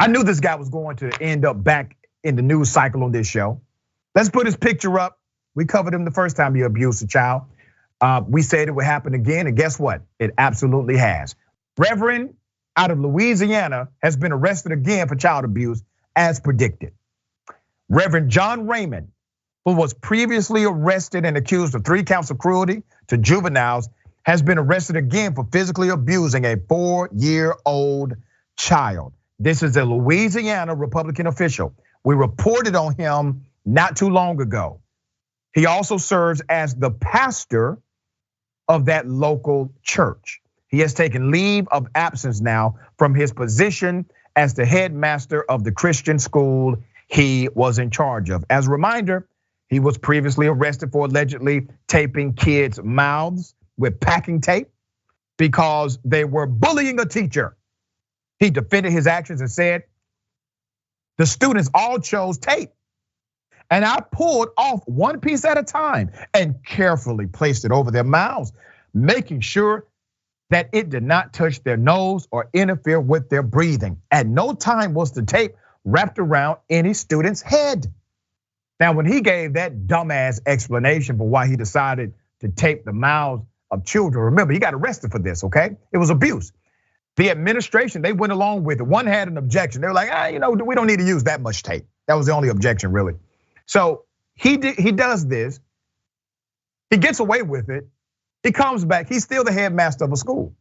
I knew this guy was going to end up back in the news cycle on this show. Let's put his picture up. We covered him the first time he abused a child. We said it would happen again, and guess what? It absolutely has. Reverend out of Louisiana has been arrested again for child abuse as predicted. Reverend John Raymond, who was previously arrested and accused of 3 counts of cruelty to juveniles, has been arrested again for physically abusing a 4-year-old child. This is a Louisiana Republican official. We reported on him not too long ago. He also serves as the pastor of that local church. He has taken leave of absence now from his position as the headmaster of the Christian school he was in charge of. As a reminder, he was previously arrested for allegedly taping kids' mouths with packing tape because they were bullying a teacher. He defended his actions and said, the students all chose tape. And I pulled off one piece at a time and carefully placed it over their mouths, making sure that it did not touch their nose or interfere with their breathing. At no time was the tape wrapped around any student's head. Now, when he gave that dumbass explanation for why he decided to tape the mouths of children, remember, he got arrested for this, okay? It was abuse. The administration, they went along with it. One had an objection. They were like, we don't need to use that much tape. That was the only objection, really. So he does this. He gets away with it. He comes back. He's still the headmaster of a school.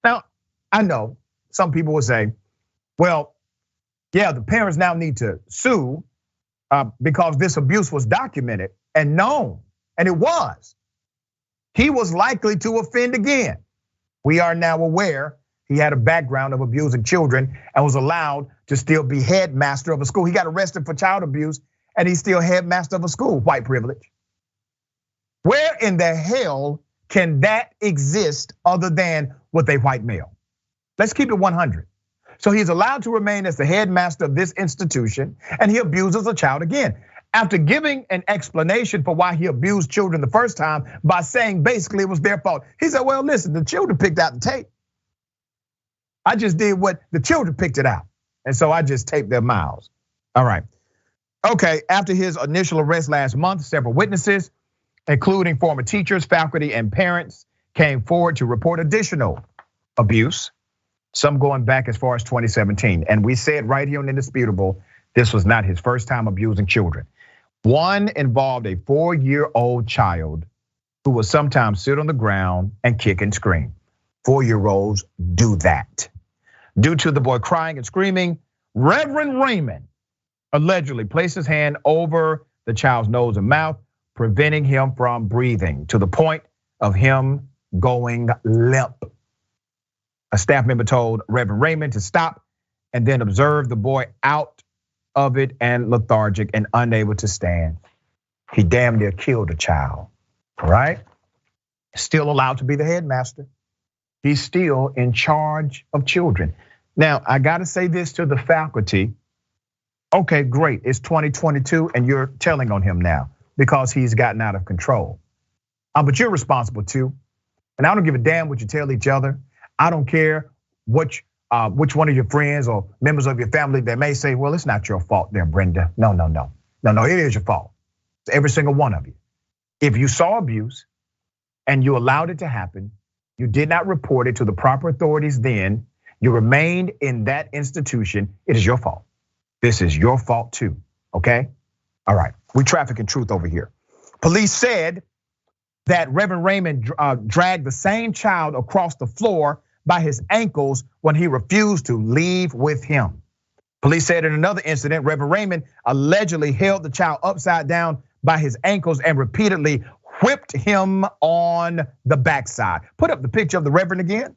Now, I know some people will say, well, yeah, the parents now need to sue because this abuse was documented and known, and it was. He was likely to offend again. We are now aware he had a background of abusing children and was allowed to still be headmaster of a school. He got arrested for child abuse and he's still headmaster of a school, white privilege. Where in the hell can that exist other than with a white male? Let's keep it 100. So he's allowed to remain as the headmaster of this institution and he abuses a child again. After giving an explanation for why he abused children the first time by saying basically it was their fault. He said, well, listen, the children picked out the tape. I just did what the children picked it out. And so I just taped their mouths. All right. Okay, after his initial arrest last month, several witnesses, including former teachers, faculty, and parents, came forward to report additional abuse, some going back as far as 2017. And we said right here on Indisputable, this was not his first time abusing children. One involved a 4-year-old child who would sometimes sit on the ground and kick and scream. 4-year-olds do that. Due to the boy crying and screaming, Reverend Raymond allegedly placed his hand over the child's nose and mouth, preventing him from breathing to the point of him going limp. A staff member told Reverend Raymond to stop and then observe the boy out of it and lethargic and unable to stand. He damn near killed a child, right? Still allowed to be the headmaster. He's still in charge of children. Now, I gotta say this to the faculty. Okay, great, it's 2022 and you're telling on him now because he's gotten out of control. But you're responsible too. And I don't give a damn what you tell each other. I don't care which one of your friends or members of your family that may say, well, it's not your fault there, Brenda. No, it is your fault. It's every single one of you. If you saw abuse and you allowed it to happen, you did not report it to the proper authorities then, you remained in that institution, it is your fault. This is your fault too, okay? All right, we traffic in truth over here. Police said that Reverend Raymond dragged the same child across the floor by his ankles when he refused to leave with him. Police said in another incident, Reverend Raymond allegedly held the child upside down by his ankles and repeatedly whipped him on the backside. Put up the picture of the Reverend again.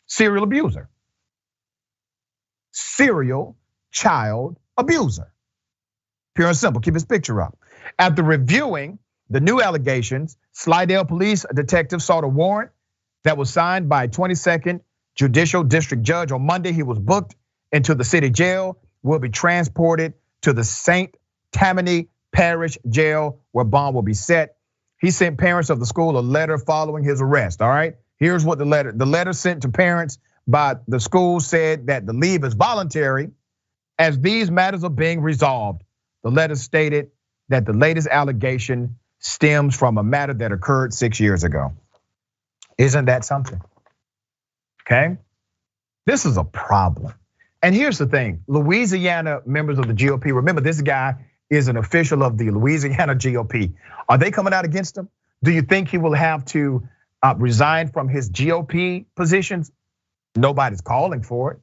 Serial abuser. Serial child abuser. Pure and simple, keep his picture up. After reviewing the new allegations, Slidell police detectives sought a warrant that was signed by a 22nd Judicial District Judge on Monday. He was booked into the city jail, will be transported to the St. Tammany Parish jail where bond will be set. He sent parents of the school a letter following his arrest, all right? Here's what the letter sent to parents but the school said that the leave is voluntary as these matters are being resolved. The letter stated that the latest allegation stems from a matter that occurred 6 years ago. Isn't that something? Okay, this is a problem. And here's the thing, Louisiana members of the GOP, remember this guy is an official of the Louisiana GOP. Are they coming out against him? Do you think he will have to resign from his GOP positions? Nobody's calling for it.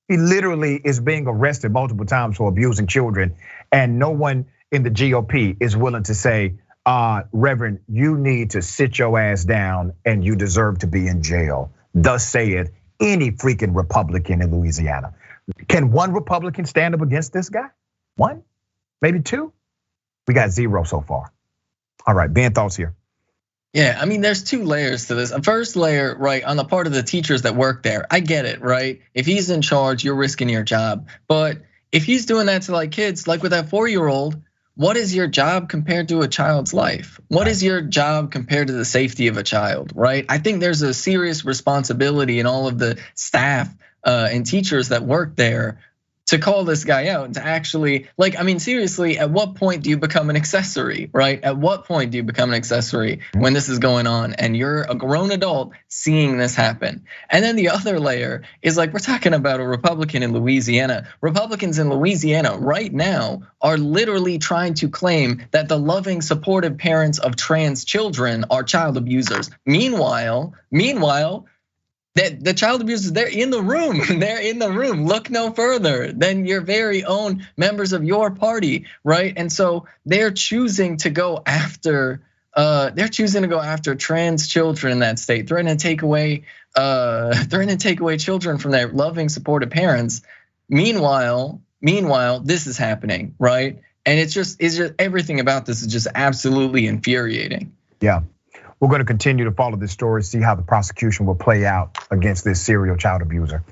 He literally is being arrested multiple times for abusing children, and no one in the GOP is willing to say, Reverend, you need to sit your ass down and you deserve to be in jail. Thus saith any freaking Republican in Louisiana. Can one Republican stand up against this guy? One, maybe two? We got zero so far. All right, Ben, thoughts here. Yeah, I mean, there's two layers to this. A first layer, right, on the part of the teachers that work there. I get it, right? If he's in charge, you're risking your job. But if he's doing that to like kids, like with that 4-year-old, what is your job compared to a child's life? What is your job compared to the safety of a child, right? I think there's a serious responsibility in all of the staff and teachers that work there to call this guy out and to actually, like, I mean, seriously, at what point do you become an accessory, right? At what point do you become an accessory when this is going on and you're a grown adult seeing this happen? And then the other layer is like, we're talking about a Republican in Louisiana. Republicans in Louisiana right now are literally trying to claim that the loving, supportive parents of trans children are child abusers. Meanwhile, that the child abusers, they're in the room. They're in the room. Look no further than your very own members of your party, right? And so they're choosing to go after. Trans children in that state, threatening to take away children from their loving, supportive parents. Meanwhile, this is happening, right? And it's just everything about this is just absolutely infuriating. Yeah. We're going to continue to follow this story, see how the prosecution will play out against this serial child abuser.